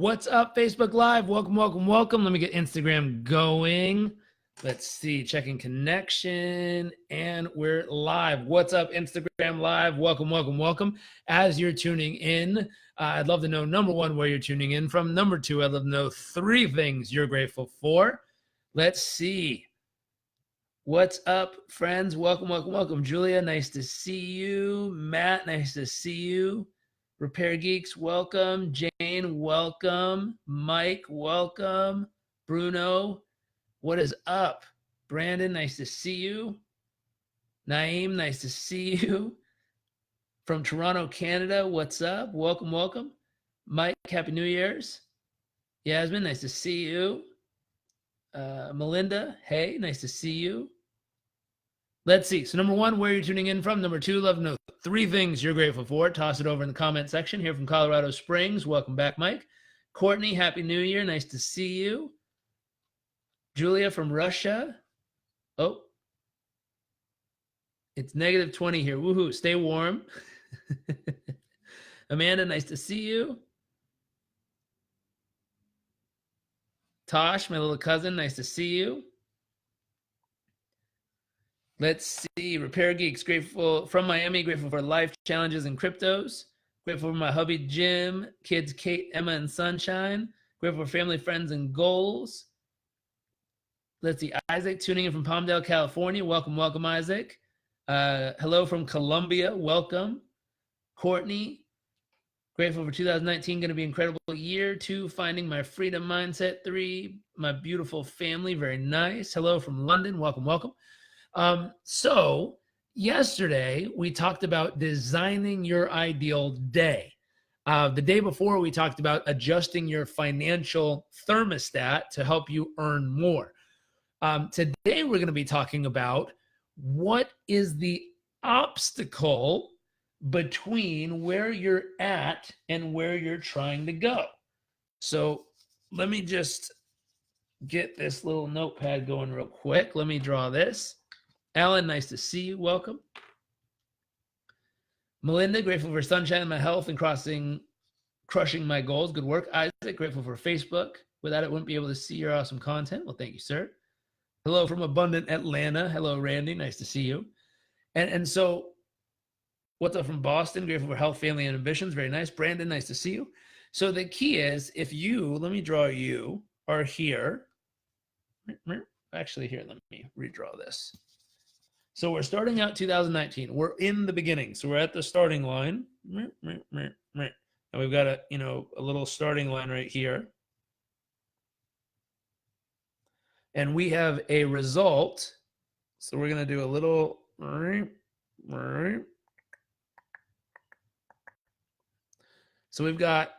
What's up, Facebook Live? Welcome, welcome, welcome. Let me get Instagram going. Let's see, checking connection, and we're live. What's up, Instagram Live? Welcome, welcome, welcome. As you're tuning in, I'd love to know, number one, where you're tuning in from. Number two, I'd love to know 3 things you're grateful for. Let's see. What's up, friends? Welcome, welcome, welcome. Julia, nice to see you. Matt, nice to see you. Repair Geeks, welcome. Jane, welcome. Mike, welcome. Bruno, what is up? Brandon, nice to see you. Naeem, nice to see you. From Toronto, Canada, what's up? Welcome, welcome. Mike, Happy New Year's. Yasmin, nice to see you. Melinda, hey, nice to see you. Let's see. So number one, where you're tuning in from. Number two, love to know 3 things you're grateful for. Toss it over in the comment section. Here from Colorado Springs. Welcome back, Mike. Courtney, Happy New Year. Nice to see you. Julia from Russia. Oh, it's -20 here. Woohoo. Stay warm. Amanda, nice to see you. Tosh, my little cousin, nice to see you. Let's see, Repair Geeks, grateful from Miami, grateful for life challenges and cryptos. Grateful for my hubby, Jim, kids, Kate, Emma, and Sunshine. Grateful for family, friends, and goals. Let's see, Isaac tuning in from Palmdale, California. Welcome, welcome, Isaac. Hello from Colombia, welcome. Courtney, grateful for 2019, going to be an incredible year. 2, finding my freedom mindset. 3, my beautiful family, very nice. Hello from London, welcome, welcome. So yesterday we talked about designing your ideal day. The day before we talked about adjusting your financial thermostat to help you earn more. Today we're going to be talking about what is the obstacle between where you're at and where you're trying to go. So let me just get this little notepad going real quick. Let me draw this. Alan, nice to see you. Welcome. Melinda, grateful for sunshine and my health and crushing my goals. Good work. Isaac, grateful for Facebook. Without it, wouldn't be able to see your awesome content. Well, thank you, sir. Hello from abundant Atlanta. Hello, Randy. Nice to see you. And so, what's up from Boston? Grateful for health, family, and ambitions. Very nice. Brandon, nice to see you. So the key is, if you, let me draw you, are here. Actually, here, let me redraw this. So we're starting out 2019. We're in the beginning. So we're at the starting line. And we've got a little starting line right here. And we have a result. So we're going to do a little. So we've got.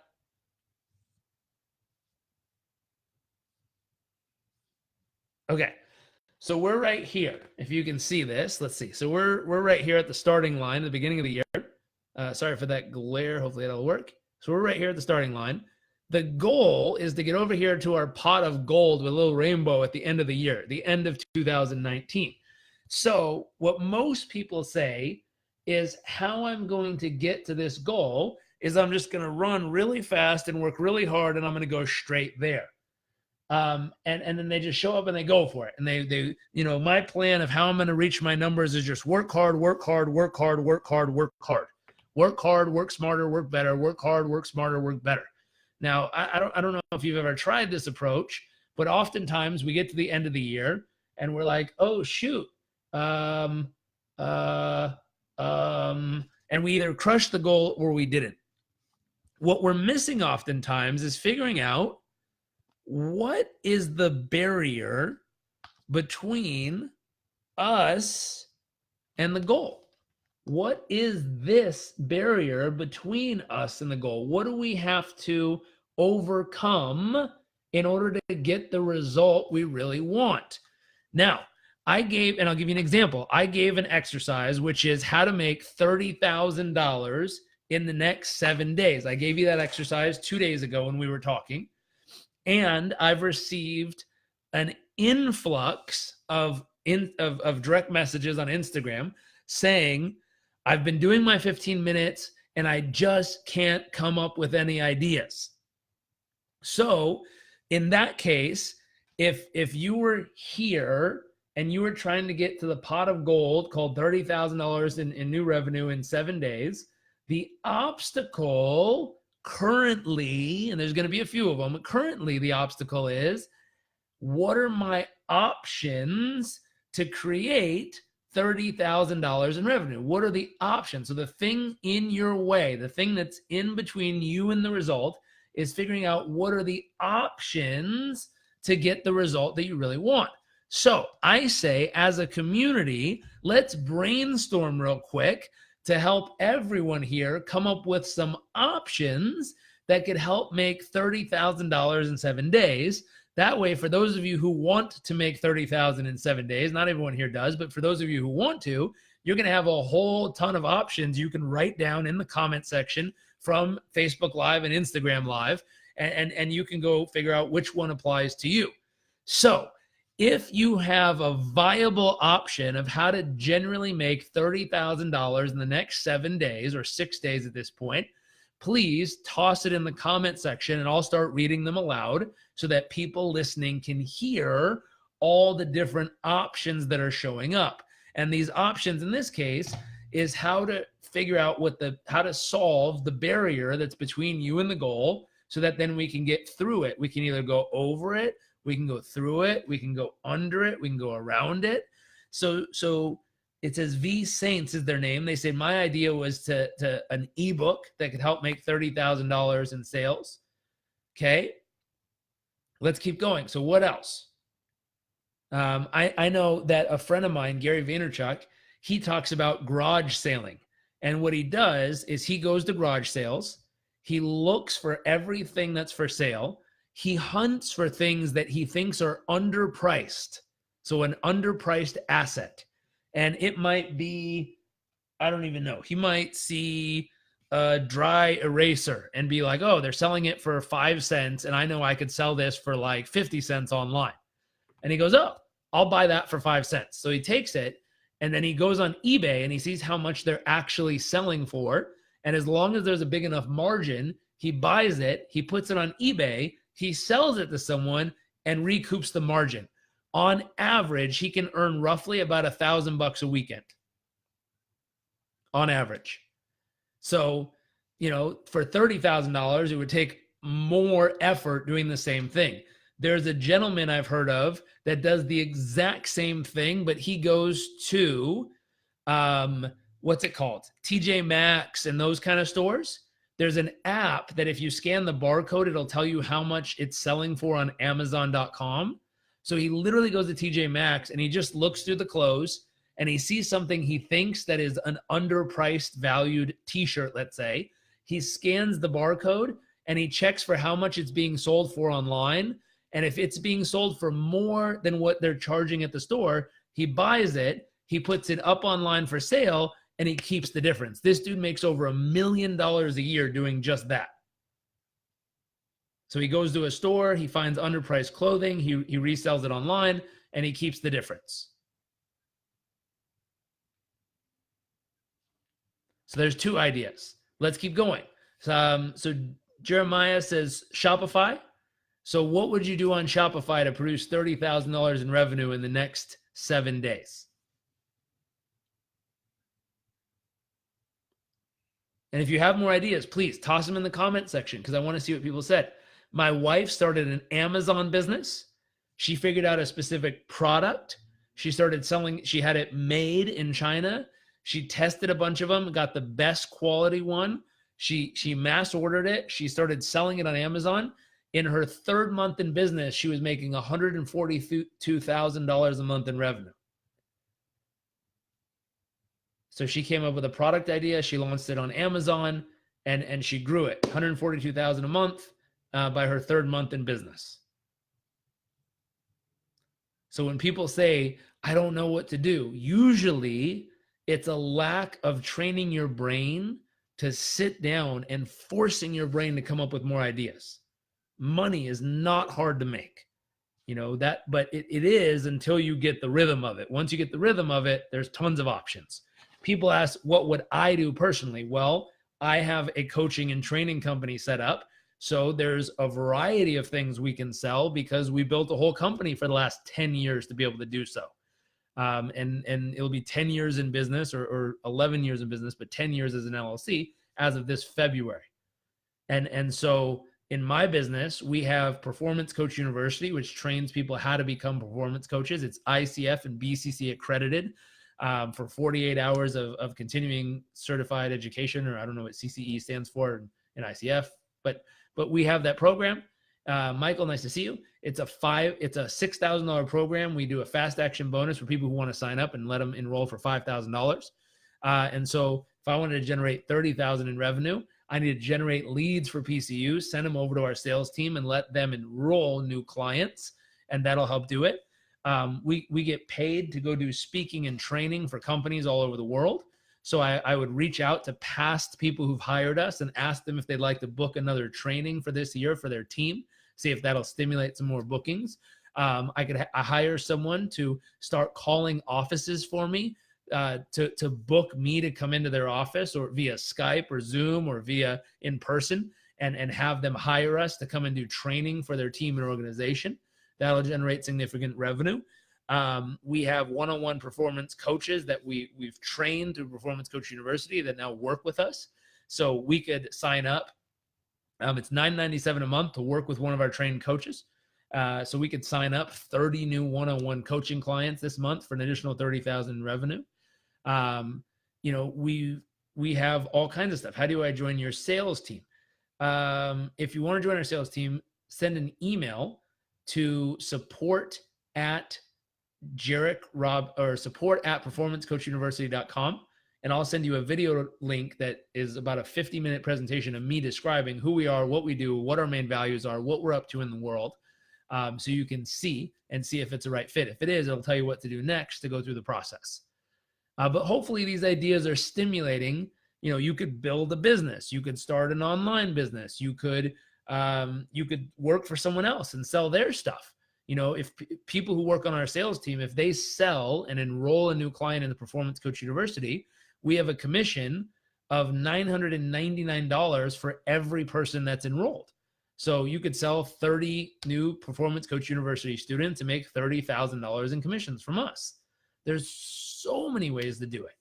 Okay. So we're right here. If you can see this, let's see. So we're right here at the starting line, the beginning of the year. Sorry for that glare. Hopefully that'll work. So we're right here at the starting line. The goal is to get over here to our pot of gold with a little rainbow at the end of the year, the end of 2019. So what most people say is, how I'm going to get to this goal is I'm just going to run really fast and work really hard, and I'm going to go straight there. And then they just show up and they go for it. And they my plan of how I'm going to reach my numbers is just work hard, work hard, work hard, work hard, work hard, work hard, work smarter, work better, work hard, work smarter, work better. Now, I don't know if you've ever tried this approach, but oftentimes we get to the end of the year and we're like, oh shoot, and we either crushed the goal or we didn't. What we're missing oftentimes is figuring out, what is the barrier between us and the goal? What is this barrier between us and the goal? What do we have to overcome in order to get the result we really want? Now, I'll give you an example. I gave an exercise, which is how to make $30,000 in the next 7 days. I gave you that exercise 2 days ago when we were talking. And I've received an influx of direct messages on Instagram saying, I've been doing my 15 minutes and I just can't come up with any ideas. So in that case, if you were here and you were trying to get to the pot of gold called $30,000 in new revenue in 7 days, the obstacle currently, and there's going to be a few of them, currently the obstacle is, what are my options to create $30,000 in revenue? What are the options? So the thing in your way, the thing that's in between you and the result, is figuring out what are the options to get the result that you really want. So I say, as a community, let's brainstorm real quick to help everyone here come up with some options that could help make $30,000 in 7 days. That way, for those of you who want to make $30,000 in 7 days, not everyone here does, but for those of you who want to, you're going to have a whole ton of options you can write down in the comment section from Facebook Live and Instagram Live, and you can go figure out which one applies to you. So if you have a viable option of how to generally make $30,000 in the next 7 days or 6 days at this point, please toss it in the comment section and I'll start reading them aloud so that people listening can hear all the different options that are showing up. And these options in this case is how to figure out how to solve the barrier that's between you and the goal so that then we can get through it. We can either go over it, we can go through it, we can go under it, we can go around it. So it says V Saints is their name. They say, my idea was to an ebook that could help make $30,000 in sales. Okay, let's keep going. So what else? I know that a friend of mine, Gary Vaynerchuk, he talks about garage sailing. And what he does is he goes to garage sales. He looks for everything that's for sale. He hunts for things that he thinks are underpriced. So an underpriced asset. And it might be, I don't even know. He might see a dry eraser and be like, oh, they're selling it for 5 cents. And I know I could sell this for like 50 cents online. And he goes, oh, I'll buy that for 5 cents. So he takes it and then he goes on eBay and he sees how much they're actually selling for. And as long as there's a big enough margin, he buys it, he puts it on eBay, he sells it to someone and recoups the margin. On average, he can earn roughly about $1,000 a weekend. On average. So, for $30,000, it would take more effort doing the same thing. There's a gentleman I've heard of that does the exact same thing, but he goes to, what's it called? TJ Maxx and those kind of stores. There's an app that if you scan the barcode, it'll tell you how much it's selling for on Amazon.com. So he literally goes to TJ Maxx and he just looks through the clothes and he sees something he thinks that is an underpriced valued t-shirt, let's say. He scans the barcode and he checks for how much it's being sold for online. And if it's being sold for more than what they're charging at the store, he buys it, he puts it up online for sale, and he keeps the difference. This dude makes over $1 million a year doing just that. So he goes to a store, he finds underpriced clothing, he resells it online, and he keeps the difference. So there's 2 ideas. Let's keep going. So Jeremiah says Shopify. So what would you do on Shopify to produce $30,000 in revenue in the next 7 days? And if you have more ideas, please toss them in the comment section because I want to see what people said. My wife started an Amazon business. She figured out a specific product. She started selling. She had it made in China. She tested a bunch of them, got the best quality one. She mass ordered it. She started selling it on Amazon. In her 3rd month in business, she was making $142,000 a month in revenue. So she came up with a product idea. She launched it on Amazon and she grew it $142,000 a month by her 3rd month in business. So when people say, I don't know what to do, usually it's a lack of training your brain to sit down and forcing your brain to come up with more ideas. Money is not hard to make, but it is until you get the rhythm of it. Once you get the rhythm of it, there's tons of options. People ask, what would I do personally? Well, I have a coaching and training company set up. So there's a variety of things we can sell because we built a whole company for the last 10 years to be able to do so. And it'll be 10 years in business or 11 years in business, but 10 years as an LLC as of this February. And so in my business, we have Performance Coach University, which trains people how to become performance coaches. It's ICF and BCC accredited for 48 hours of continuing certified education, or I don't know what CCE stands for in ICF, but we have that program. Michael, nice to see you. It's a $6,000 program. We do a fast action bonus for people who want to sign up and let them enroll for $5,000. And so if I wanted to generate $30,000 in revenue, I need to generate leads for PCU, send them over to our sales team and let them enroll new clients, and that'll help do it. We get paid to go do speaking and training for companies all over the world. So I would reach out to past people who've hired us and ask them if they'd like to book another training for this year for their team, see if that'll stimulate some more bookings. I hire someone to start calling offices for me, to book me to come into their office or via Skype or Zoom or via in person and have them hire us to come and do training for their team and organization. That'll generate significant revenue. We have one-on-one performance coaches that we've trained through Performance Coach University that now work with us. So we could sign up. It's $9.97 a month to work with one of our trained coaches. So we could sign up 30 new one-on-one coaching clients this month for an additional $30,000 in revenue. We have all kinds of stuff. How do I join your sales team? If you want to join our sales team, send an email to support@performancecoachuniversity.com. And I'll send you a video link that is about a 50-minute presentation of me describing who we are, what we do, what our main values are, what we're up to in the world. So you can see if it's a right fit. If it is, it'll tell you what to do next to go through the process. But hopefully these ideas are stimulating. You could build a business. You could start an online business. You could work for someone else and sell their stuff. If people who work on our sales team, if they sell and enroll a new client in the Performance Coach University, we have a commission of $999 for every person that's enrolled. So you could sell 30 new Performance Coach University students and make $30,000 in commissions from us. There's so many ways to do it.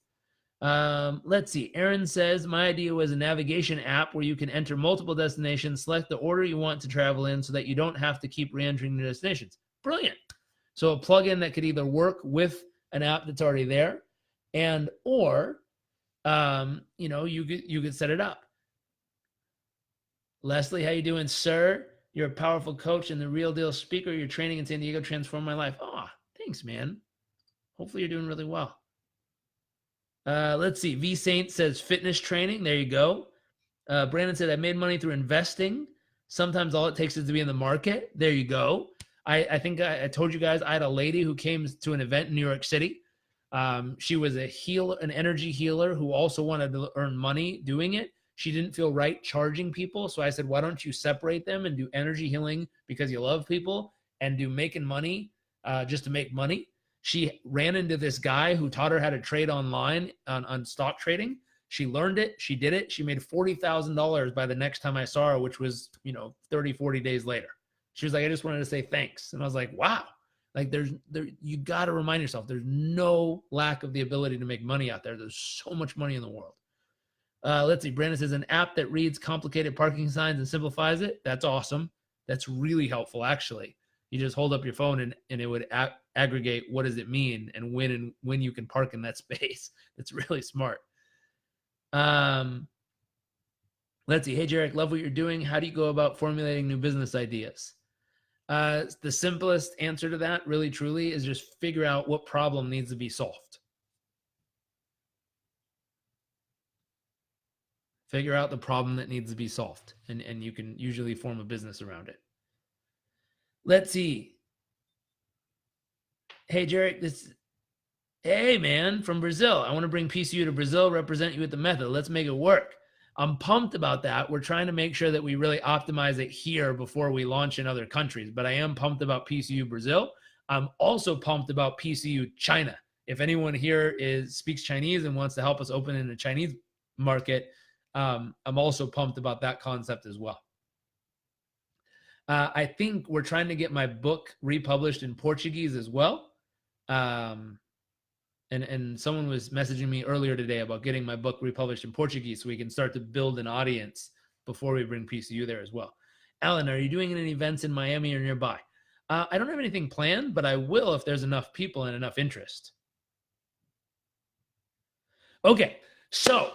Let's see. Aaron says, my idea was a navigation app where you can enter multiple destinations, select the order you want to travel in so that you don't have to keep re-entering the destinations. Brilliant. So a plugin that could either work with an app that's already there or you could set it up. Leslie, how you doing, sir? You're a powerful coach and the real deal speaker. Your training in San Diego transformed my life. Oh, thanks, man. Hopefully you're doing really well. Let's see. V Saint says fitness training. There you go. Brandon said I made money through investing. Sometimes all it takes is to be in the market. There you go. I think I told you guys I had a lady who came to an event in New York City. She was an energy healer who also wanted to earn money doing it. She didn't feel right charging people. So I said, why don't you separate them and do energy healing because you love people and do making money just to make money? She ran into this guy who taught her how to trade online on stock trading. She learned it. She did it. She made $40,000 by the next time I saw her, which was, 30, 40 days later. She was like, I just wanted to say thanks. And I was like, wow, like you got to remind yourself, there's no lack of the ability to make money out there. There's so much money in the world. Let's see. Brandon says an app that reads complicated parking signs and simplifies it. That's awesome. That's really helpful, actually. You just hold up your phone and it would aggregate what does it mean and when you can park in that space. That's really smart. Let's see. Hey, Jarek, love what you're doing. How do you go about formulating new business ideas? The simplest answer to that, really, truly, is just figure out what problem needs to be solved. Figure out the problem that needs to be solved, and you can usually form a business around it. Let's see. Hey, Jarek, hey, man, from Brazil. I want to bring PCU to Brazil, represent you with the method. Let's make it work. I'm pumped about that. We're trying to make sure that we really optimize it here before we launch in other countries, but I am pumped about PCU Brazil. I'm also pumped about PCU China. If anyone here speaks Chinese and wants to help us open in the Chinese market, I'm also pumped about that concept as well. I think we're trying to get my book republished in Portuguese as well. And someone was messaging me earlier today about getting my book republished in Portuguese so we can start to build an audience before we bring PCU there as well. Alan, are you doing any events in Miami or nearby? I don't have anything planned, but I will if there's enough people and enough interest. Okay, so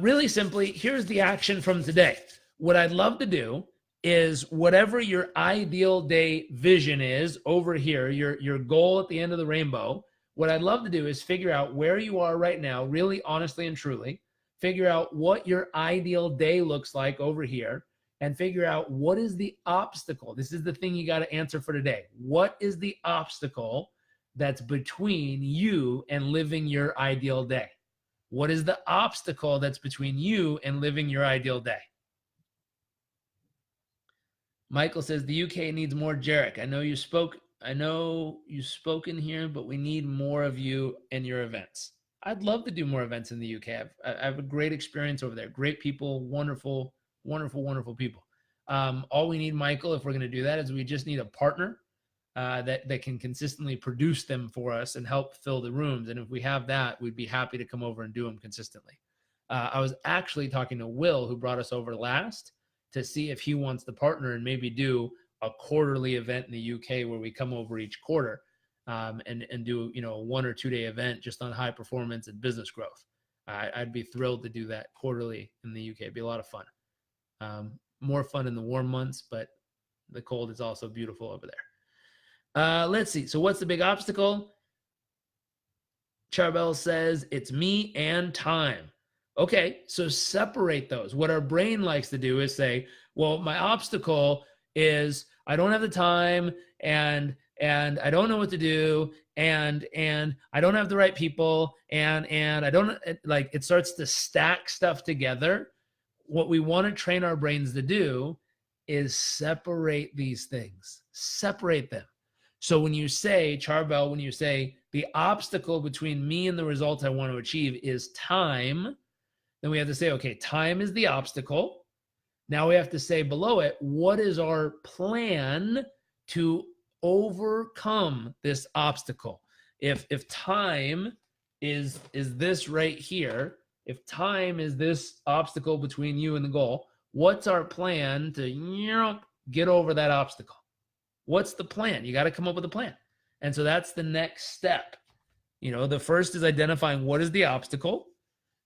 really simply, here's the action from today. What I'd love to do is whatever your ideal day vision is over here, your goal at the end of the rainbow, what I'd love to do is figure out where you are right now, really honestly and truly, figure out what your ideal day looks like over here, and figure out what is the obstacle. This is the thing you got to answer for today. What is the obstacle that's between you and living your ideal day? What is the obstacle that's between you and living your ideal day? Michael says the UK needs more Jarek. I know you've spoken here, but we need more of you and your events. I'd love to do more events in the UK. I have a great experience over there. Great people, wonderful, wonderful, wonderful people. All we need, Michael, if we're going to do that, is we just need a partner that can consistently produce them for us and help fill the rooms. And if we have that, we'd be happy to come over and do them consistently. I was actually talking to Will, who brought us over last, to see if he wants to partner and maybe do a quarterly event in the UK where we come over each quarter and do, a 1 or 2 day event just on high performance and business growth. I'd be thrilled to do that quarterly in the UK. It'd be a lot of fun. More fun in the warm months, but the cold is also beautiful over there. Let's see. So what's the big obstacle? Charbel says it's me and time. Okay, so separate those. What our brain likes to do is say, well, my obstacle is I don't have the time and I don't know what to do and I don't have the right people and I don't, like, it starts to stack stuff together. What we want to train our brains to do is separate these things, separate them. So when you say, Charbel, when you say the obstacle between me and the result I want to achieve is time, then we have to say, okay, time is the obstacle. Now we have to say below it, what is our plan to overcome this obstacle? If time is this right here, if time is this obstacle between you and the goal, what's our plan to get over that obstacle? What's the plan? You got to come up with a plan. And so that's the next step. The first is identifying what is the obstacle.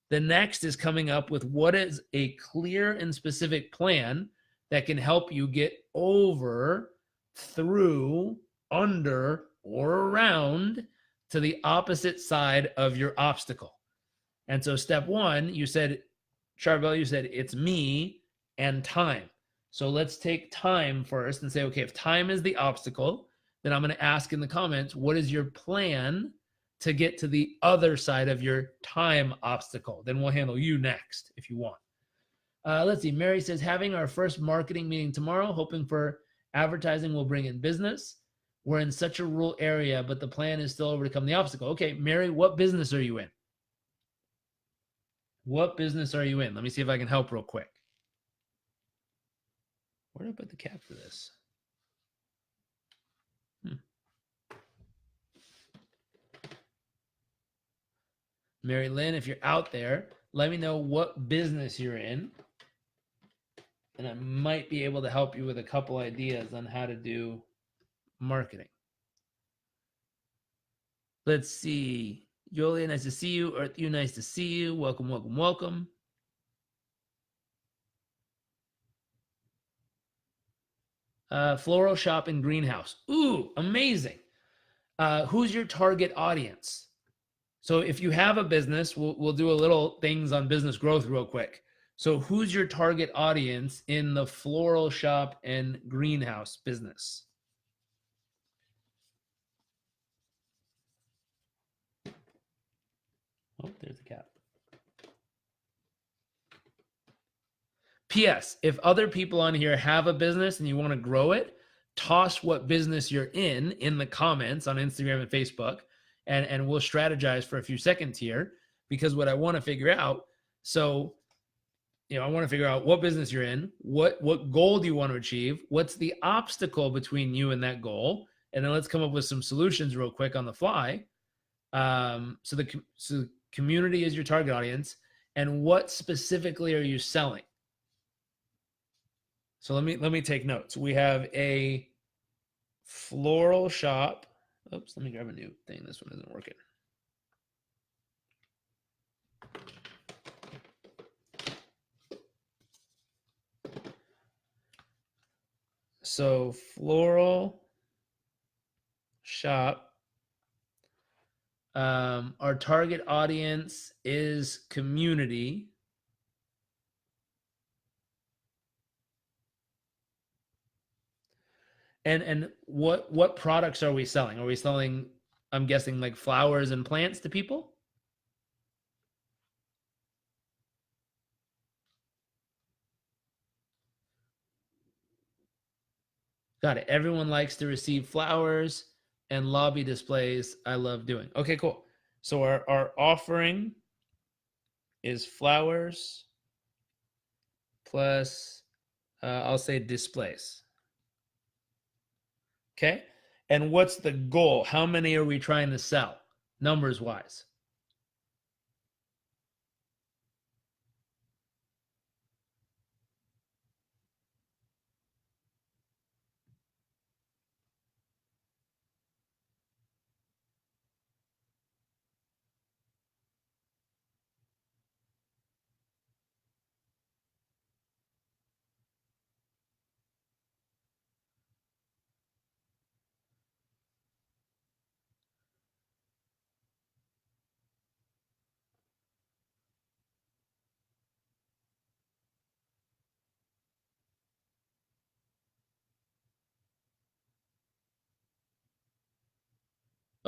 The next is coming up with what is a clear and specific plan that can help you get over, through, under, or around to the opposite side of your obstacle. And so step one, you said, Charbel, you said it's me and time. So let's take time first and say, okay, if time is the obstacle, then I'm going to ask in the comments, what is your plan to get to the other side of your time obstacle? Then we'll handle you next if you want. Let's see. Mary says, having our first marketing meeting tomorrow, hoping for advertising will bring in business. We're in such a rural area, but the plan is still overcome the obstacle. Okay, Mary, what business are you in? What business are you in? Let me see if I can help real quick. Where did I put the cap for this? Mary Lynn, if you're out there, let me know what business you're in, and I might be able to help you with a couple ideas on how to do marketing. Let's see. Julia, nice to see you. Earth, you, nice to see you. Welcome, welcome, welcome. Floral shop and greenhouse. Ooh, amazing. Who's your target audience? So if you have a business, we'll do a little things on business growth real quick. So who's your target audience in the floral shop and greenhouse business? Oh, there's the cap. P.S. If other people on here have a business and you want to grow it, toss what business you're in the comments on Instagram and Facebook, and we'll strategize for a few seconds here, because what I want to figure out, so I want to figure out what business you're in, what goal do you want to achieve, what's the obstacle between you and that goal, and then let's come up with some solutions real quick on the fly. So community is your target audience, and what specifically are you selling? So let me take notes. We have a floral shop. Oops, let me grab a new thing. This one isn't working. So floral shop. Our target audience is community. And what products are we selling? Are we selling, I'm guessing, like flowers and plants to people? Got it. Everyone likes to receive flowers and lobby displays. I love doing. Okay, cool. So our offering is flowers plus, I'll say displays. Okay. And what's the goal? How many are we trying to sell, numbers wise?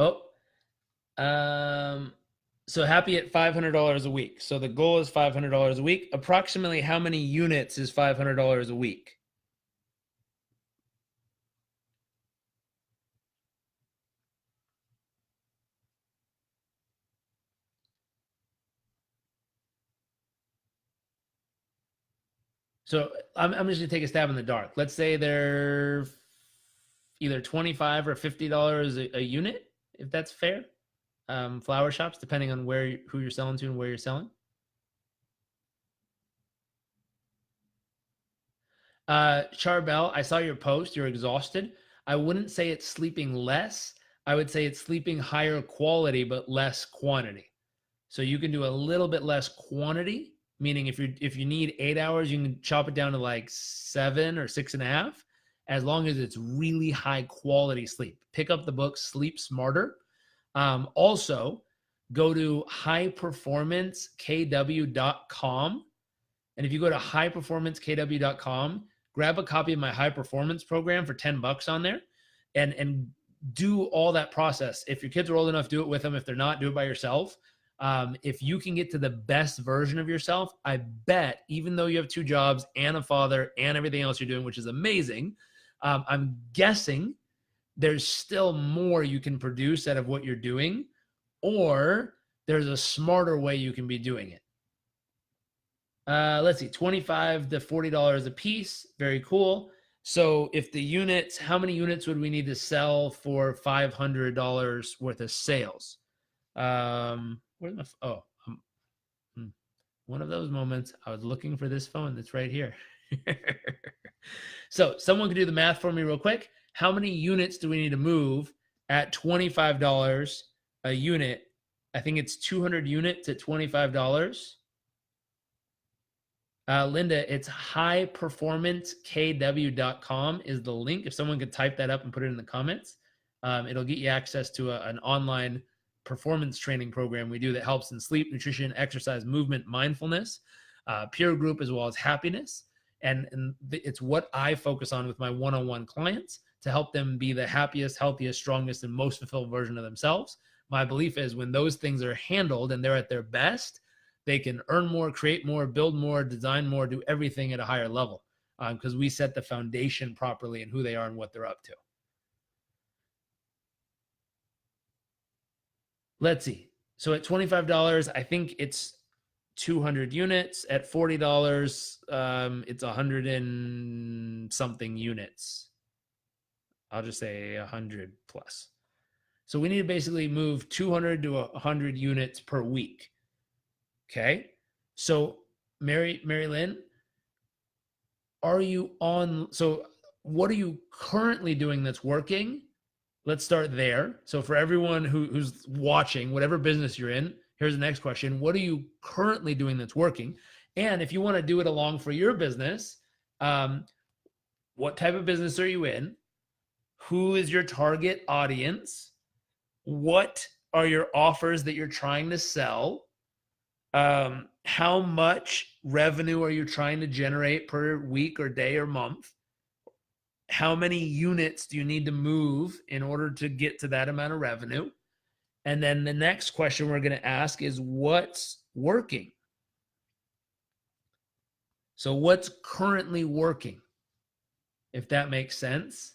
Oh, so happy at $500 a week. So the goal is $500 a week. Approximately how many units is $500 a week? So I'm just gonna take a stab in the dark. Let's say they're either $25 or $50 a unit, if that's fair. Flower shops, depending on who you're selling to and where you're selling. Charbel, I saw your post. You're exhausted. I wouldn't say it's sleeping less. I would say it's sleeping higher quality but less quantity. So you can do a little bit less quantity, meaning if you need 8 hours, you can chop it down to like 7 or 6.5, as long as it's really high quality sleep. Pick up the book Sleep Smarter. Also, go to highperformancekw.com. And if you go to highperformancekw.com, grab a copy of my high performance program for $10 on there and do all that process. If your kids are old enough, do it with them. If they're not, do it by yourself. If you can get to the best version of yourself, I bet, even though you have 2 jobs and a father and everything else you're doing, which is amazing, I'm guessing there's still more you can produce out of what you're doing, or there's a smarter way you can be doing it. Let's see, $25 to $40 a piece. Very cool. So if the units, how many units would we need to sell for $500 worth of sales? Where's my, one of those moments. I was looking for this phone that's right here. So someone can do the math for me real quick. How many units do we need to move at $25 a unit? I think it's 200 units at $25. Linda, it's highperformancekw.com is the link. If someone could type that up and put it in the comments, it'll get you access to an online performance training program we do that helps in sleep, nutrition, exercise, movement, mindfulness, peer group, as well as happiness. And it's what I focus on with my one-on-one clients to help them be the happiest, healthiest, strongest, and most fulfilled version of themselves. My belief is when those things are handled and they're at their best, they can earn more, create more, build more, design more, do everything at a higher level, because we set the foundation properly in who they are and what they're up to. Let's see. So at $25, I think it's 200 units at $40. It's 100 and something units. I'll just say 100 plus. So we need to basically move 200 to 100 units per week. Okay. So Mary Lynn, are you on? So what are you currently doing that's working? Let's start there. So for everyone who's watching, whatever business you're in, here's the next question. What are you currently doing that's working? And if you want to do it along for your business, what type of business are you in? Who is your target audience? What are your offers that you're trying to sell? How much revenue are you trying to generate per week or day or month? How many units do you need to move in order to get to that amount of revenue? And then the next question we're going to ask is what's working? So what's currently working? If that makes sense.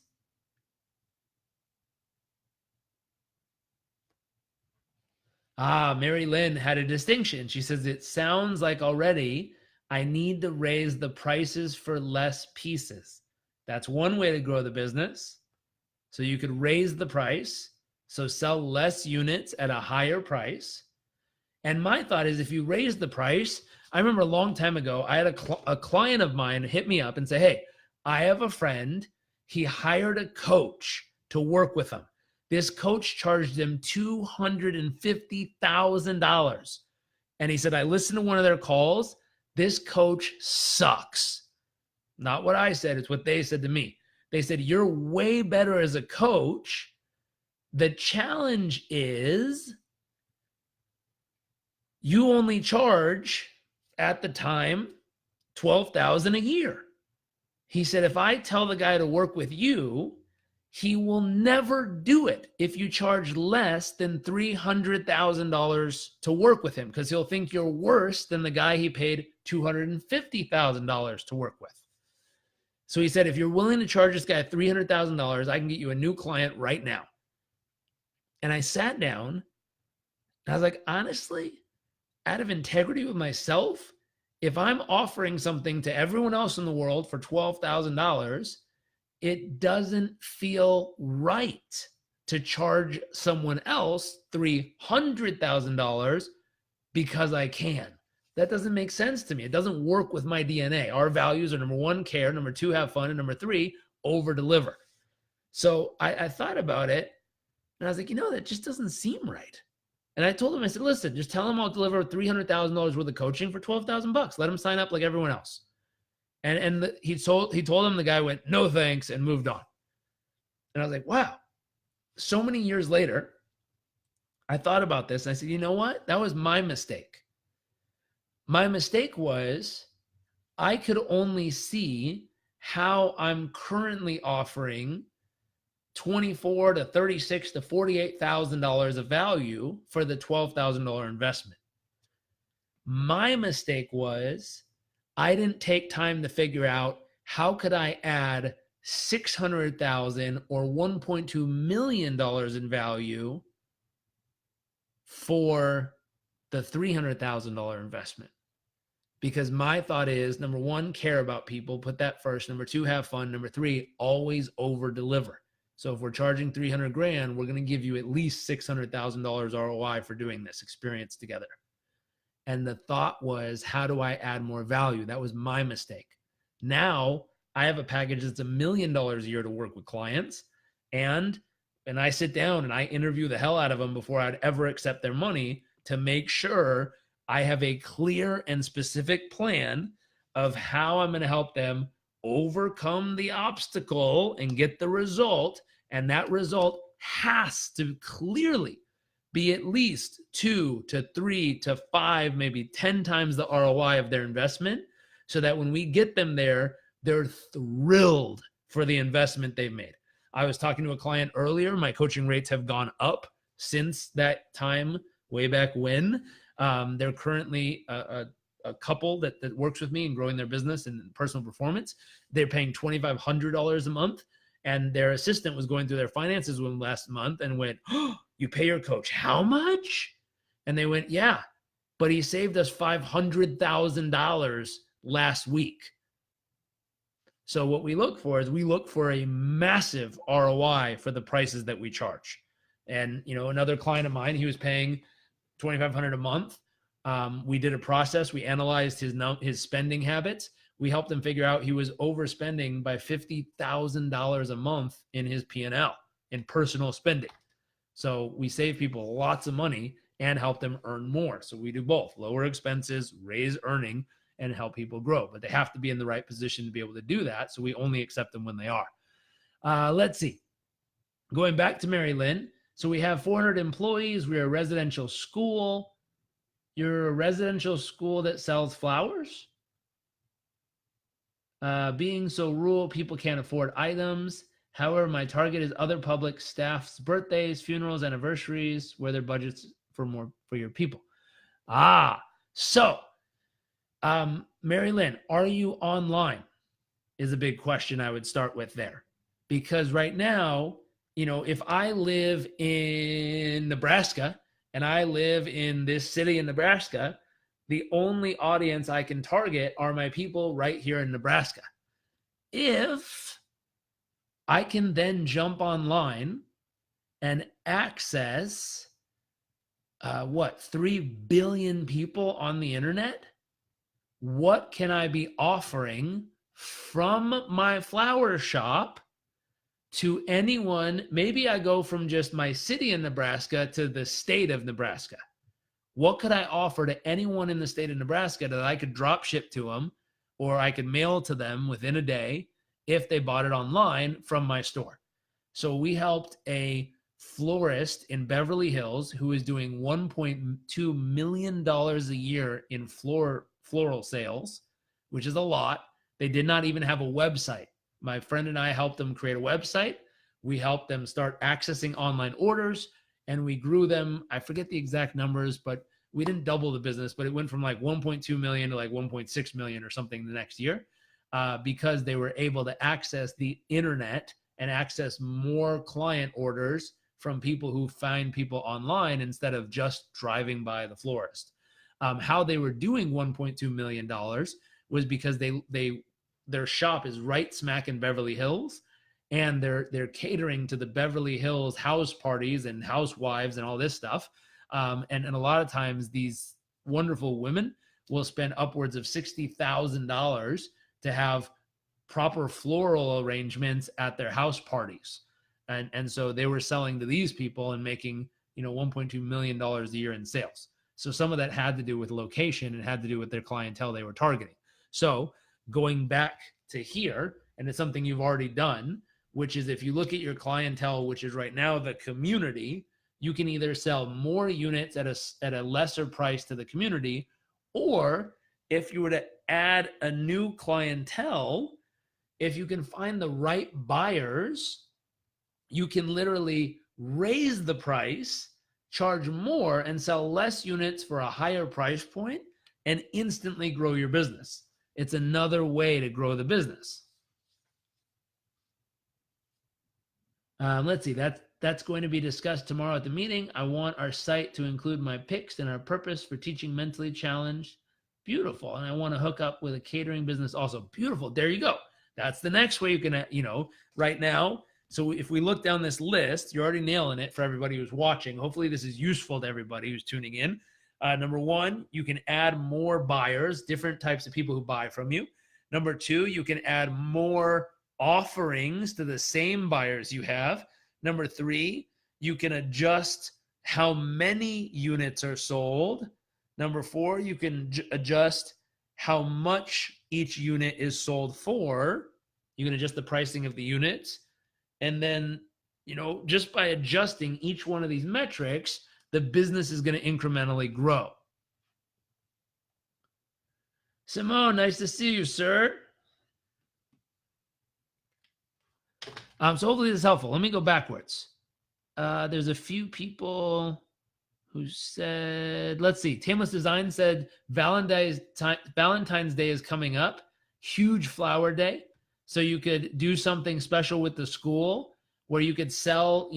Mary Lynn had a distinction. She says, it sounds like already I need to raise the prices for less pieces. That's one way to grow the business. So you could raise the price, so sell less units at a higher price. And my thought is if you raise the price, I remember a long time ago, I had a client of mine hit me up and say, hey, I have a friend. He hired a coach to work with him. This coach charged him $250,000. And he said, I listened to one of their calls. This coach sucks. Not what I said. It's what they said to me. They said, you're way better as a coach. The challenge is you only charge at the time $12,000 a year. He said, if I tell the guy to work with you, he will never do it if you charge less than $300,000 to work with him, because he'll think you're worse than the guy he paid $250,000 to work with. So he said, if you're willing to charge this guy $300,000, I can get you a new client right now. And I sat down and I was like, honestly, out of integrity with myself, if I'm offering something to everyone else in the world for $12,000, it doesn't feel right to charge someone else $300,000 because I can. That doesn't make sense to me. It doesn't work with my DNA. Our values are number one, care, number two, have fun, and number three, over deliver. So I thought about it and I was like, that just doesn't seem right. And I told him, I said, listen, just tell him I'll deliver $300,000 worth of coaching for $12,000. Let him sign up like everyone else. And he told him, the guy went, no thanks, and moved on. And I was like, wow. So many years later, I thought about this and I said, you know what? That was my mistake. My mistake was I could only see how I'm currently offering $24,000 to $36,000 to $48,000 of value for the $12,000 investment. My mistake was I didn't take time to figure out how could I add $600,000 or $1.2 million in value for the $300,000 investment. Because my thought is, number one, care about people, put that first. Number two, have fun. Number three, always over deliver. So if we're charging $300,000, we're going to give you at least $600,000 ROI for doing this experience together. And the thought was, how do I add more value? That was my mistake. Now I have a package that's $1 million a year to work with clients. And I sit down and I interview the hell out of them before I'd ever accept their money to make sure I have a clear and specific plan of how I'm going to help them overcome the obstacle and get the result. And that result has to clearly be at least 2 to 3 to 5, maybe 10 times the ROI of their investment, so that when we get them there, they're thrilled for the investment they've made. I was talking to a client earlier. My coaching rates have gone up since that time, way back when. They're currently a couple that works with me in growing their business and personal performance. They're paying $2,500 a month. And their assistant was going through their finances with them last month and went, oh, you pay your coach how much? And they went, yeah. but he saved us $500,000 last week. So what we look for is we look for a massive ROI for the prices that we charge. And, another client of mine, he was paying $2,500 a month. We did a process. We analyzed his spending habits. We helped him figure out he was overspending by $50,000 a month in his P&L in personal spending. So we save people lots of money and help them earn more. So we do both: lower expenses, raise earning, and help people grow. But they have to be in the right position to be able to do that. So we only accept them when they are. Let's see. Going back to Mary Lynn. So we have 400 employees. We're a residential school. You're a residential school that sells flowers? Being so rural, people can't afford items. However, my target is other public staff's birthdays, funerals, anniversaries, where their budgets for your people. So Mary Lynn, are you online? Is a big question I would start with there. Because right now, if I live in Nebraska and I live in this city in Nebraska, the only audience I can target are my people right here in Nebraska. If I can then jump online and access 3 billion people on the internet, what can I be offering from my flower shop to anyone? Maybe I go from just my city in Nebraska to the state of Nebraska. What could I offer to anyone in the state of Nebraska that I could drop ship to them, or I could mail to them within a day if they bought it online from my store? So we helped a florist in Beverly Hills who is doing $1.2 million a year in floral sales, which is a lot. They did not even have a website. My friend and I helped them create a website. We helped them start accessing online orders, and we grew them. I forget the exact numbers, but we didn't double the business, but it went from like 1.2 million to like 1.6 million or something the next year, because they were able to access the internet and access more client orders from people who find people online instead of just driving by the florist. How they were doing $1.2 million was because their shop is right smack in Beverly Hills, and they're catering to the Beverly Hills house parties and housewives and all this stuff. And a lot of times these wonderful women will spend upwards of $60,000 to have proper floral arrangements at their house parties. And so they were selling to these people and making, $1.2 million a year in sales. So some of that had to do with location and had to do with their clientele they were targeting. So going back to here, and it's something you've already done, which is if you look at your clientele, which is right now the community, you can either sell more units at a lesser price to the community, or if you were to add a new clientele, if you can find the right buyers, you can literally raise the price, charge more, and sell less units for a higher price point and instantly grow your business. It's another way to grow the business. Let's see, that's going to be discussed tomorrow at the meeting. I want our site to include my picks and our purpose for teaching mentally challenged. Beautiful. And I want to hook up with a catering business also. Beautiful. There you go. That's the next way you can, right now. So if we look down this list, you're already nailing it for everybody who's watching. Hopefully this is useful to everybody who's tuning in. Number one, you can add more buyers, different types of people who buy from you. Number two, you can add more offerings to the same buyers you have. Number three, you can adjust how many units are sold. Number four, you can adjust how much each unit is sold for. You can adjust the pricing of the units. And then, just by adjusting each one of these metrics, the business is going to incrementally grow. Simone, nice to see you, sir. So hopefully this is helpful. Let me go backwards. There's a few people who said, let's see, Tameless Design said Valentine's Day is coming up. Huge flower day. So you could do something special with the school where you could sell,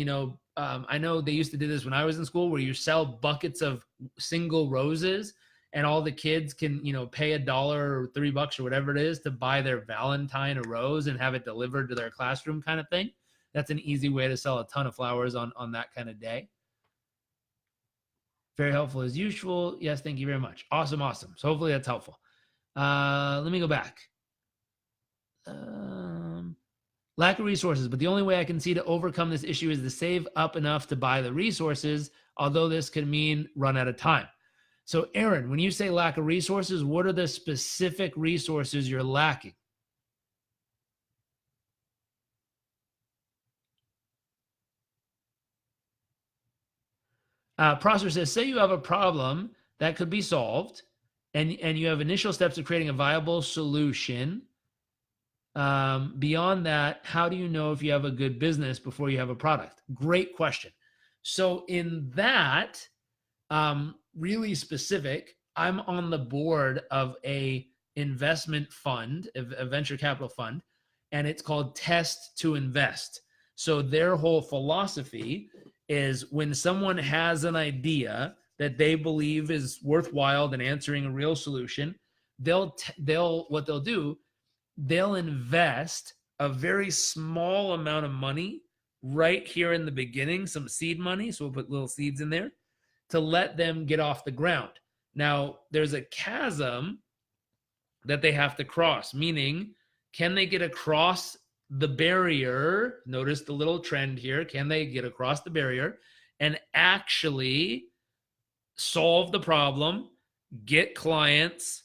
I know they used to do this when I was in school, where you sell buckets of single roses. and all the kids can, pay $1 or $3 or whatever it is to buy their Valentine a rose and have it delivered to their classroom kind of thing. That's an easy way to sell a ton of flowers on that kind of day. Very helpful as usual. Yes, thank you very much. Awesome. So hopefully that's helpful. Let me go back. Lack of resources, but the only way I can see to overcome this issue is to save up enough to buy the resources, although this could mean run out of time. So Aaron, when you say lack of resources, what are the specific resources you're lacking? Prosper says, say you have a problem that could be solved and you have initial steps of creating a viable solution. Beyond that, how do you know if you have a good business before you have a product? Great question. So in that, really specific, I'm on the board of a investment fund, a venture capital fund, and it's called Test to Invest. So their whole philosophy is when someone has an idea that they believe is worthwhile and answering a real solution, they'll invest a very small amount of money right here in the beginning, some seed money. So we'll put little seeds in there to let them get off the ground. Now, there's a chasm that they have to cross, meaning, can they get across the barrier? Notice the little trend here. Can they get across the barrier and actually solve the problem, get clients,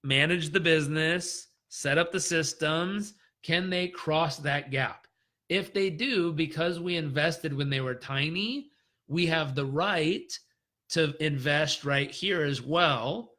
manage the business, set up the systems? Can they cross that gap? If they do, because we invested when they were tiny, we have the right to invest right here as well,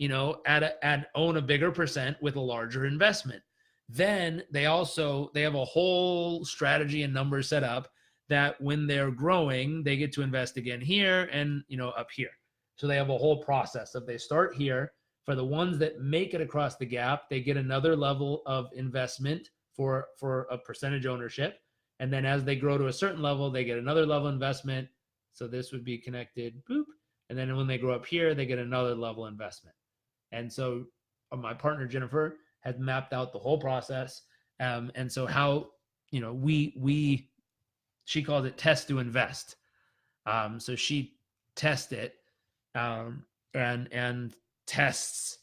own a bigger percent with a larger investment. Then they have a whole strategy and numbers set up that when they're growing, they get to invest again here and, up here. So they have a whole process of they start here. For the ones that make it across the gap, they get another level of investment for a percentage ownership. And then as they grow to a certain level, they get another level investment. So this would be connected, boop. And then when they grow up here, they get another level investment. And so my partner, Jennifer, has mapped out the whole process. And so how, she calls it test to invest. So she tests it and tests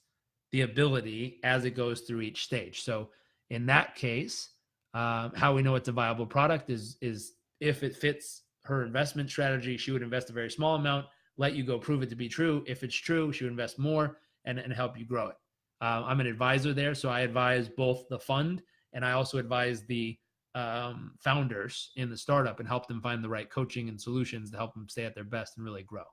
the ability as it goes through each stage. So in that case, how we know it's a viable product is if it fits her investment strategy, she would invest a very small amount, let you go prove it to be true. If it's true, she would invest more and help you grow it. I'm an advisor there, so I advise both the fund and I also advise the founders in the startup and help them find the right coaching and solutions to help them stay at their best and really grow.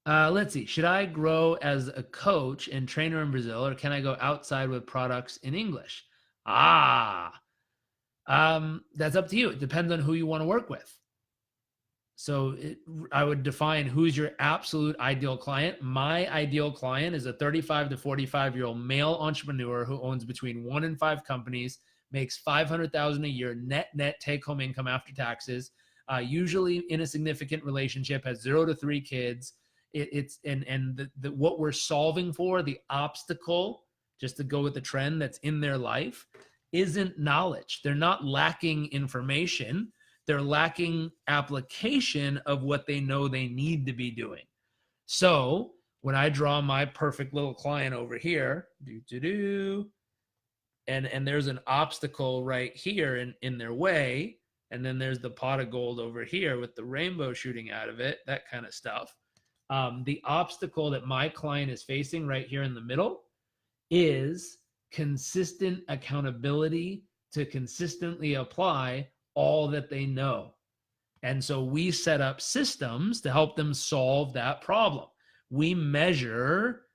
Let's see. Should I grow as a coach and trainer in Brazil, or can I go outside with products in English? That's up to you. It depends on who you want to work with. So I would define who's your absolute ideal client. My ideal client is a 35 to 45-year-old male entrepreneur who owns between 1 and 5 companies, makes $500,000 a year net take-home income after taxes, usually in a significant relationship, has 0 to 3 kids. What we're solving for, the obstacle, just to go with the trend that's in their life, isn't knowledge. They're not lacking information. They're lacking application of what they know they need to be doing. So when I draw my perfect little client over here, and there's an obstacle right here in their way, and then there's the pot of gold over here with the rainbow shooting out of it, that kind of stuff. The obstacle that my client is facing right here in the middle is consistent accountability to consistently apply all that they know. And so we set up systems to help them solve that problem. We measure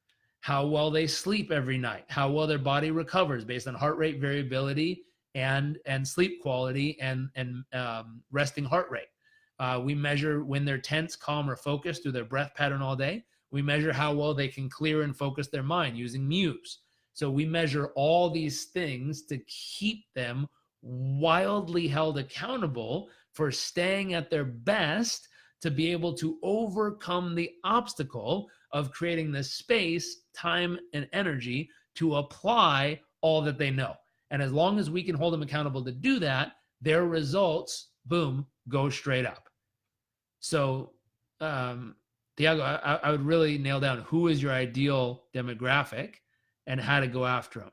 how well they sleep every night, how well their body recovers based on heart rate variability and sleep quality and resting heart rate. We measure when they're tense, calm, or focused through their breath pattern all day. We measure how well they can clear and focus their mind using Muse. So we measure all these things to keep them wildly held accountable for staying at their best to be able to overcome the obstacle of creating the space, time, and energy to apply all that they know. And as long as we can hold them accountable to do that, their results, boom, go straight up. So, Tiago, I would really nail down who is your ideal demographic and how to go after them.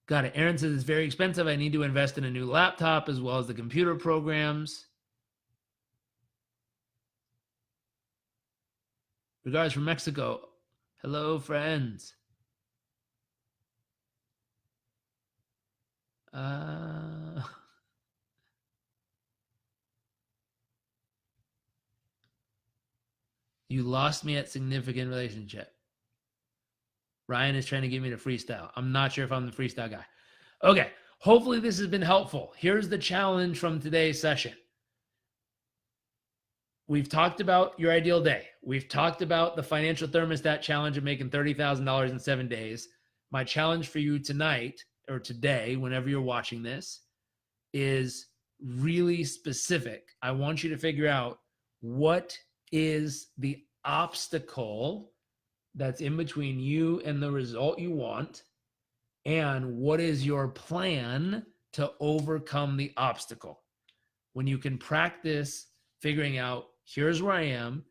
Got it. Aaron says it's very expensive. I need to invest in a new laptop as well as the computer programs. Regards from Mexico. Hello, friends. You lost me at significant relationship. Ryan is trying to get me to freestyle. I'm not sure if I'm the freestyle guy. Okay. Hopefully this has been helpful. Here's the challenge from today's session. We've talked about your ideal day. We've talked about the financial thermostat challenge of making $30,000 in 7 days. My challenge for you tonight or today, whenever you're watching this, is really specific. I want you to figure out what is the obstacle that's in between you and the result you want, and what is your plan to overcome the obstacle. When you can practice figuring out, here's where I am,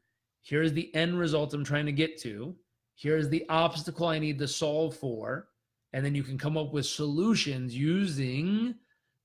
here's the end result I'm trying to get to, here's the obstacle I need to solve for, and then you can come up with solutions using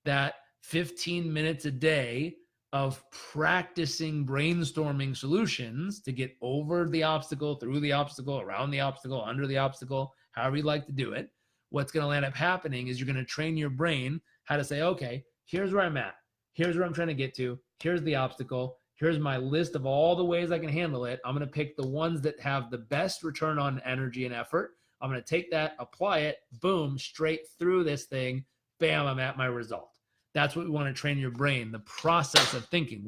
that 15 minutes a day of practicing brainstorming solutions to get over the obstacle, through the obstacle, around the obstacle, under the obstacle, however you like to do it. What's going to end up happening is you're going to train your brain how to say, okay, here's where I'm at. Here's where I'm trying to get to. Here's the obstacle. Here's my list of all the ways I can handle it. I'm going to pick the ones that have the best return on energy and effort. I'm going to take that, apply it, boom, straight through this thing. Bam, I'm at my result. That's what we want to train your brain, the process of thinking.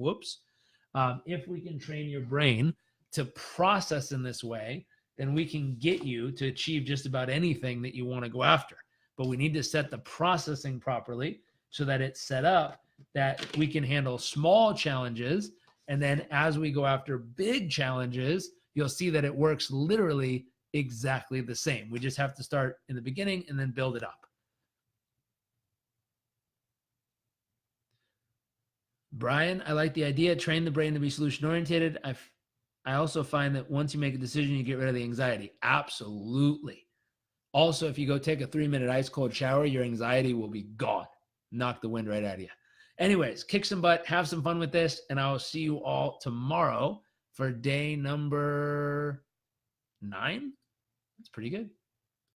If we can train your brain to process in this way, then we can get you to achieve just about anything that you want to go after. But we need to set the processing properly so that it's set up that we can handle small challenges. And then as we go after big challenges, you'll see that it works literally exactly the same. We just have to start in the beginning and then build it up. Brian, I like the idea. Train the brain to be solution oriented. I also find that once you make a decision, you get rid of the anxiety. Absolutely. Also, if you go take a 3-minute ice cold shower, your anxiety will be gone. Knock the wind right out of you. Anyways, kick some butt, have some fun with this, and I will see you all tomorrow for day number 9. That's pretty good.